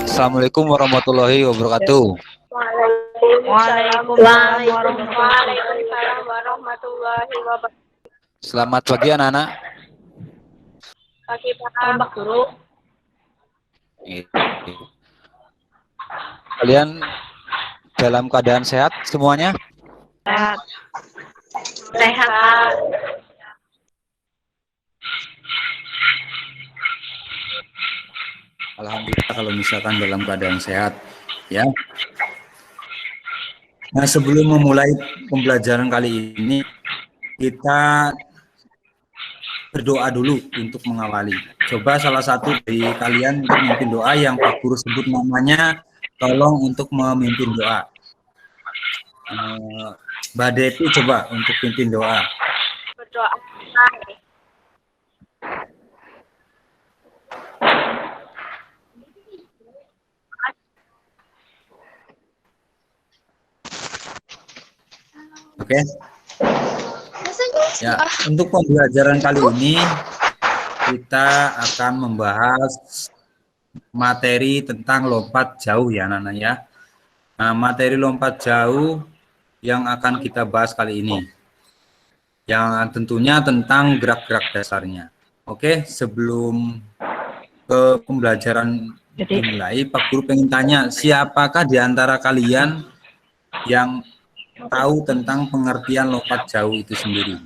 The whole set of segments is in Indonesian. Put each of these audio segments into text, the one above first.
Assalamualaikum warahmatullahi wabarakatuh. Waalaikumsalam warahmatullahi wabarakatuh. Selamat pagi anak-anak. Pagi Pak Guru. Kalian dalam keadaan sehat semuanya? Sehat. Sehat. Alhamdulillah kalau misalkan dalam keadaan sehat, ya. Nah, sebelum memulai pembelajaran kali ini, kita berdoa dulu untuk mengawali. Coba salah satu dari kalian untuk memimpin doa yang Pak Guru sebut namanya, tolong untuk memimpin doa. Mbak Devi coba untuk pimpin doa. Berdoa. Oke. Ya, untuk pembelajaran kali ini kita akan membahas materi tentang lompat jauh ya anak-anak ya. Nah, materi lompat jauh yang akan kita bahas kali ini, yang tentunya tentang gerak-gerak dasarnya. Oke, sebelum ke pembelajaran dimulai, Pak Guru pengen tanya, siapakah di antara kalian yang tahu tentang pengertian lompat jauh itu sendiri?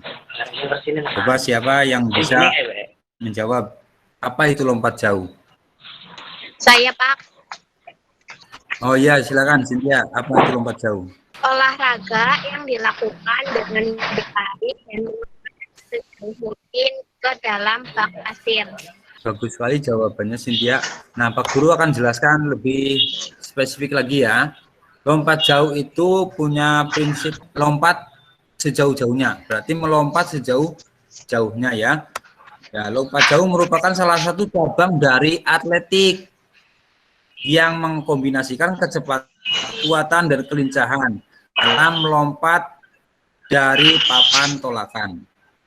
Coba siapa yang bisa menjawab apa itu lompat jauh? Saya Pak. Oh iya, silakan Cynthia, apa itu lompat jauh? Olahraga yang dilakukan dengan berlari dan sejauh mungkin ke dalam bak pasir. Bagus sekali jawabannya Cynthia. Nah, Pak Guru akan jelaskan lebih spesifik lagi ya. Lompat jauh itu punya prinsip lompat sejauh-jauhnya. Berarti melompat sejauh-jauhnya ya. Ya, lompat jauh merupakan salah satu cabang dari atletik yang mengkombinasikan kecepatan, kekuatan, dan kelincahan dalam melompat dari papan tolakan.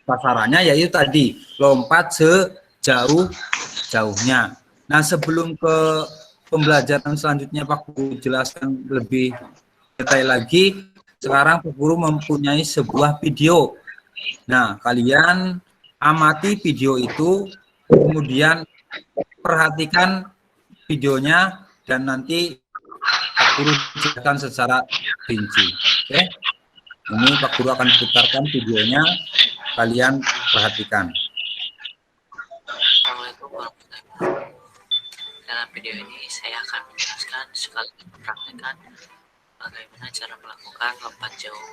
Sasarannya yaitu tadi lompat sejauh-jauhnya. Nah, sebelum ke pembelajaran selanjutnya Pak Guru jelaskan lebih detail lagi. Sekarang Pak Guru mempunyai sebuah video. Nah, kalian amati video itu, kemudian perhatikan videonya dan nanti Pak Guru jelaskan secara rinci. Oke? Ini Pak Guru akan putarkan videonya, kalian perhatikan. Assalamualaikum warahmatullahi wabarakatuh. Dalam video ini saya akan menjelaskan sekaligus mempraktikkan bagaimana cara melakukan lompat jauh.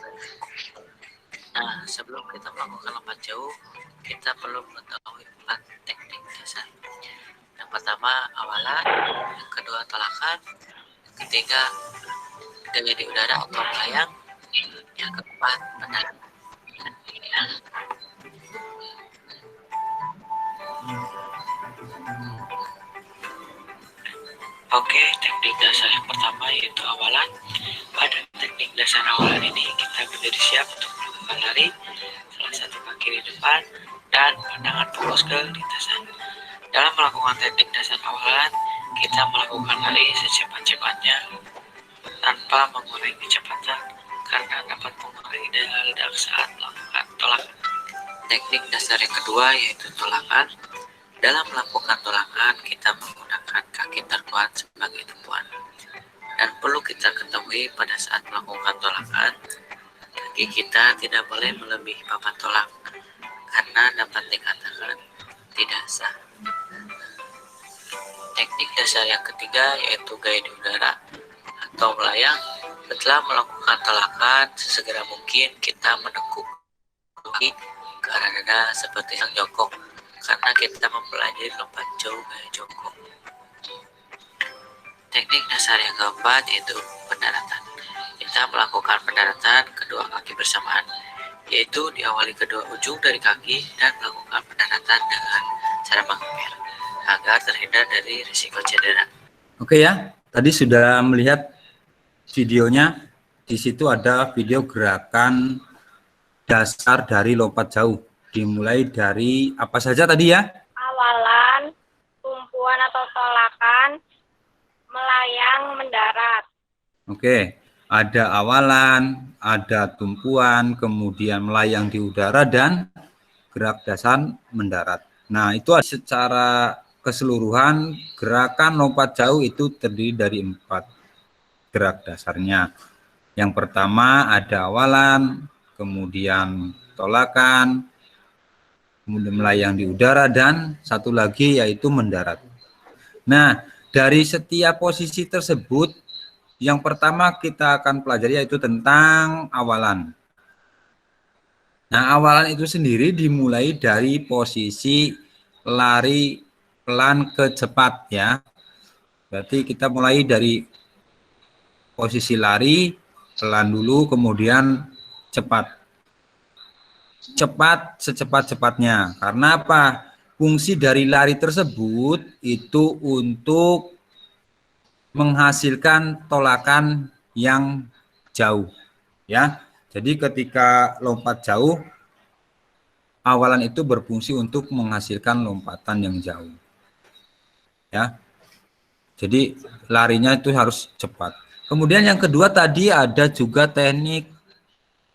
Nah, sebelum kita melakukan lompat jauh, kita perlu mengetahui 4 teknik dasar. Yang pertama awalan, yang kedua tolakan, yang ketiga gaya di udara atau melayang, yang keempat pendarat. Oke, teknik dasar yang pertama yaitu awalan. Pada teknik dasar awalan ini kita berdiri siap untuk melakukan lari, salah satu kaki di depan dan pandangan fokus ke lintasan. Dalam melakukan teknik dasar awalan, kita melakukan lari secepat-cepatnya tanpa mengurangi kecepatan karena dapat mengurangi daya ledak saat melakukan tolakan. Teknik dasar yang kedua yaitu tolakan. Dalam melakukan tolakan, kita menggunakan kaki terkuat sebagai tumpuan. Dan perlu kita ketahui pada saat melakukan tolakan, kaki kita tidak boleh melebihi papan tolak, karena dapat dikatakan tidak sah. Teknik dasar yang ketiga yaitu gaya di udara atau melayang. Setelah melakukan tolakan, sesegera mungkin kita menekuk kaki ke arah dada seperti yang jongkok, karena kita mempelajari lompat jauh gaya jongkok. Teknik dasar yang keempat yaitu pendaratan. Kita melakukan pendaratan kedua kaki bersamaan, yaitu diawali kedua ujung dari kaki dan melakukan pendaratan dengan cara mengepel agar terhindar dari risiko cedera. Oke ya, tadi sudah melihat videonya. Di situ ada video gerakan dasar dari lompat jauh. Dimulai dari apa saja tadi ya? Awalan, tolakan, melayang, mendarat. Oke, ada awalan, ada tumpuan, kemudian melayang di udara, dan gerak dasar mendarat. Nah, itu secara keseluruhan gerakan lompat jauh itu terdiri dari 4 gerak dasarnya. Yang pertama ada awalan, kemudian tolakan, kemudian melayang di udara, dan satu lagi yaitu mendarat. Nah, dari setiap posisi tersebut, yang pertama kita akan pelajari yaitu tentang awalan. Nah, awalan itu sendiri dimulai dari posisi lari pelan ke cepat ya. Berarti kita mulai dari posisi lari pelan dulu, kemudian cepat. Cepat secepat-cepatnya. Karena apa? Fungsi dari lari tersebut itu untuk menghasilkan tolakan yang jauh ya. Jadi ketika lompat jauh, awalan itu berfungsi untuk menghasilkan lompatan yang jauh ya. Jadi larinya itu harus cepat. Kemudian yang kedua tadi ada juga teknik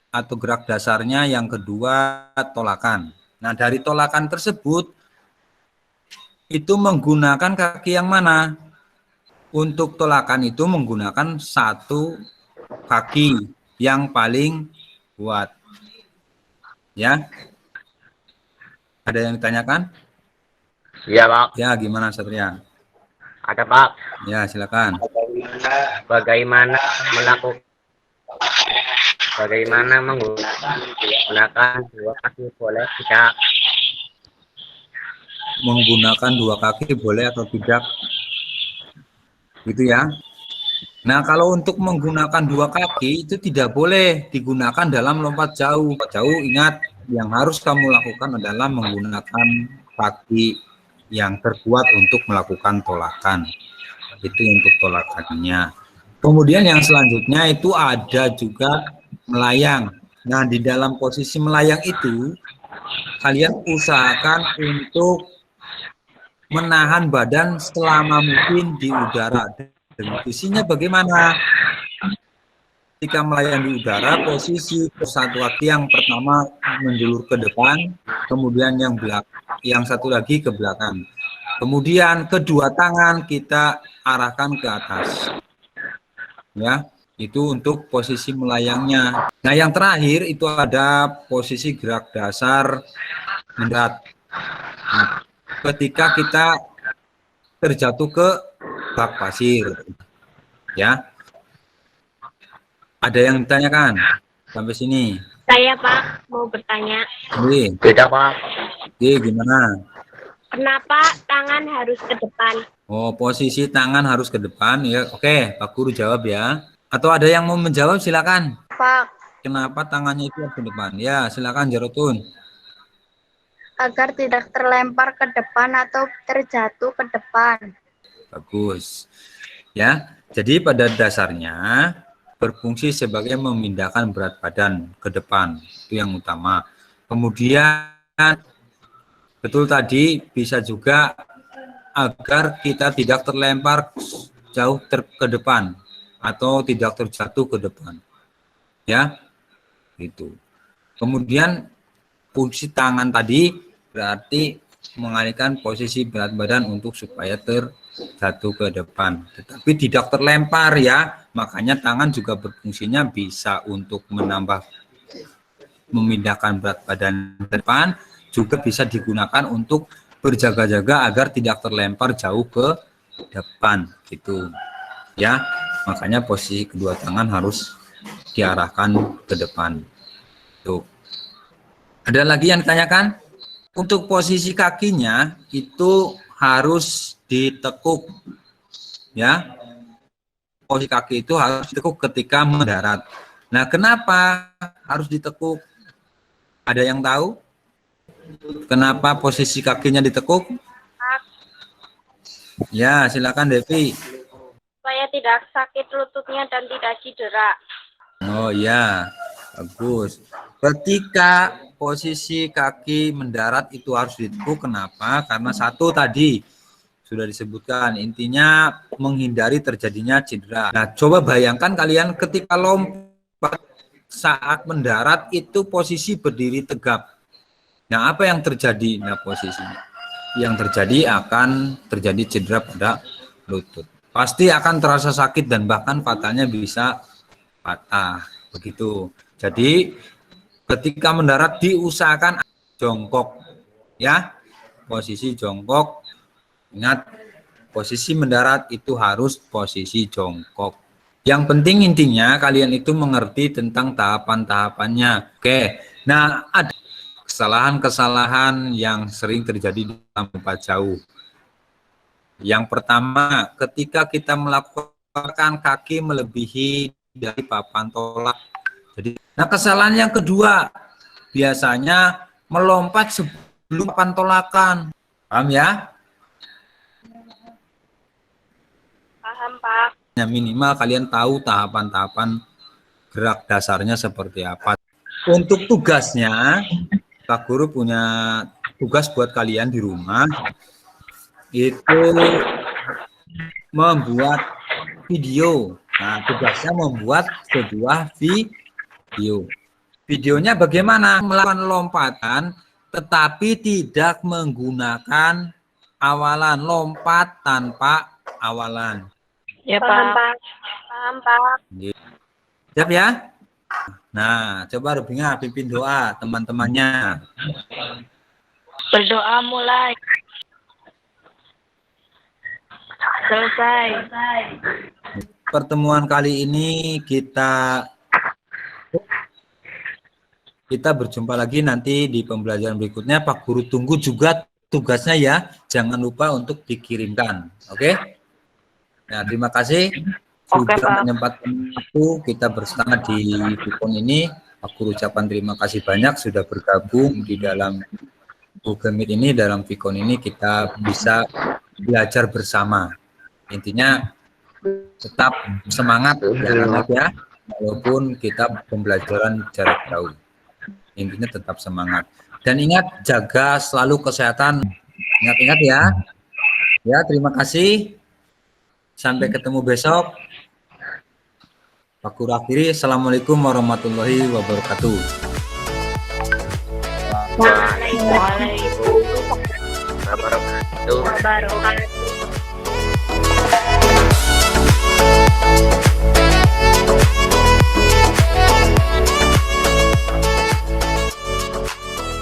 atau gerak dasarnya, yang kedua tolakan. Nah, dari tolakan tersebut itu menggunakan kaki yang mana? Untuk tolakan itu menggunakan satu kaki yang paling kuat. Ya. Ada yang ditanyakan? Iya, Pak. Ya, gimana Satria? Ada, Pak. Ya, silakan. Bagaimana menggunakan dua kaki boleh tidak? Menggunakan 2 kaki boleh atau tidak? Gitu ya. Nah, kalau untuk menggunakan 2 kaki itu tidak boleh digunakan dalam lompat jauh. Jauh, ingat, yang harus kamu lakukan adalah menggunakan kaki yang terkuat untuk melakukan tolakan. Itu untuk tolakannya. Kemudian yang selanjutnya itu ada juga melayang. Nah, di dalam posisi melayang itu kalian usahakan untuk menahan badan selama mungkin di udara. Dan posisinya bagaimana? Ketika melayang di udara, posisi satu kaki yang pertama menjulur ke depan, kemudian yang satu lagi ke belakang. Kemudian kedua tangan kita arahkan ke atas. Ya, itu untuk posisi melayangnya. Nah, yang terakhir itu ada posisi gerak dasar mendarat. Nah, ketika kita terjatuh ke bak pasir, ya. Ada yang ditanyakan sampai sini? Saya, Pak, mau bertanya. Tidak, Pak. Gimana? Kenapa tangan harus ke depan? Oh, posisi tangan harus ke depan ya. Oke, Pak Guru jawab ya. Atau ada yang mau menjawab, silakan. Pak, Kenapa tangannya itu harus ke depan? Ya, silakan Jarotun. agar tidak terlempar ke depan atau terjatuh ke depan. Bagus. Ya, jadi pada dasarnya berfungsi sebagai memindahkan berat badan ke depan. Itu yang utama. Kemudian betul tadi bisa juga agar kita tidak terlempar jauh ke depan atau tidak terjatuh ke depan. Ya. Itu. Kemudian fungsi tangan tadi berarti mengalihkan posisi berat badan untuk supaya terjatuh ke depan, tetapi tidak terlempar ya. Makanya tangan juga berfungsinya bisa untuk memindahkan berat badan ke depan, juga bisa digunakan untuk berjaga-jaga agar tidak terlempar jauh ke depan gitu ya. Makanya posisi kedua tangan harus diarahkan ke depan. Tuh. Ada lagi yang ditanyakan? Untuk posisi kakinya itu harus ditekuk ya. Posisi kaki itu harus ditekuk ketika mendarat. Nah, kenapa harus ditekuk? Ada yang tahu? Kenapa posisi kakinya ditekuk? Ya, silakan Devi. Supaya tidak sakit lututnya dan tidak cedera. Oh ya, bagus. Ketika posisi kaki mendarat itu harus ditekuk, kenapa? Karena satu tadi, sudah disebutkan. Intinya menghindari terjadinya cedera. Nah, coba bayangkan kalian ketika lompat saat mendarat itu posisi berdiri tegap. Nah, apa yang terjadi? Nah, posisinya yang terjadi akan terjadi cedera pada lutut. Pasti akan terasa sakit dan bahkan fatalnya bisa patah. Begitu. Jadi, ketika mendarat diusahakan jongkok, ya, posisi jongkok. Ingat, posisi mendarat itu harus posisi jongkok. Yang penting intinya kalian itu mengerti tentang tahapan-tahapannya. Oke, nah ada kesalahan-kesalahan yang sering terjadi dalam lompat jauh. Yang pertama, ketika kita melakukan kaki melebihi dari papan tolak. Jadi, nah kesalahan yang kedua, biasanya melompat sebelum papan tolakan. Paham ya? Paham, Pak. Ya, minimal kalian tahu tahapan-tahapan gerak dasarnya seperti apa. Untuk tugasnya, Pak Guru punya tugas buat kalian di rumah, itu membuat video. Nah, tugasnya membuat sebuah video. Videonya bagaimana? Melakukan lompatan, tetapi tidak menggunakan awalan. Lompat tanpa awalan. Ya, paham, Pak. Paham, Pak. Siap ya? Nah, coba Rubinga pimpin doa teman-temannya. Berdoa mulai. Selesai. Pertemuan kali ini kita berjumpa lagi nanti di pembelajaran berikutnya. Pak Guru tunggu juga tugasnya ya. Jangan lupa untuk dikirimkan. Oke? Nah, terima kasih sudah menyempatkan waktu kita bersama di Vikon ini. Pak Guru ucapkan terima kasih banyak sudah bergabung di dalam Google Meet ini. Dalam Vikon ini kita bisa belajar bersama. Intinya tetap semangat ya, walaupun kita pembelajaran jarak jauh. Intinya tetap semangat. Dan ingat, jaga selalu kesehatan. Ingat-ingat ya. Ya, terima kasih. Sampai ketemu besok. Pak Guru akhiri. Assalamualaikum warahmatullahi wabarakatuh. Waalaikumsalam Wabarakatuh. warahmatullahi wabarakatuh.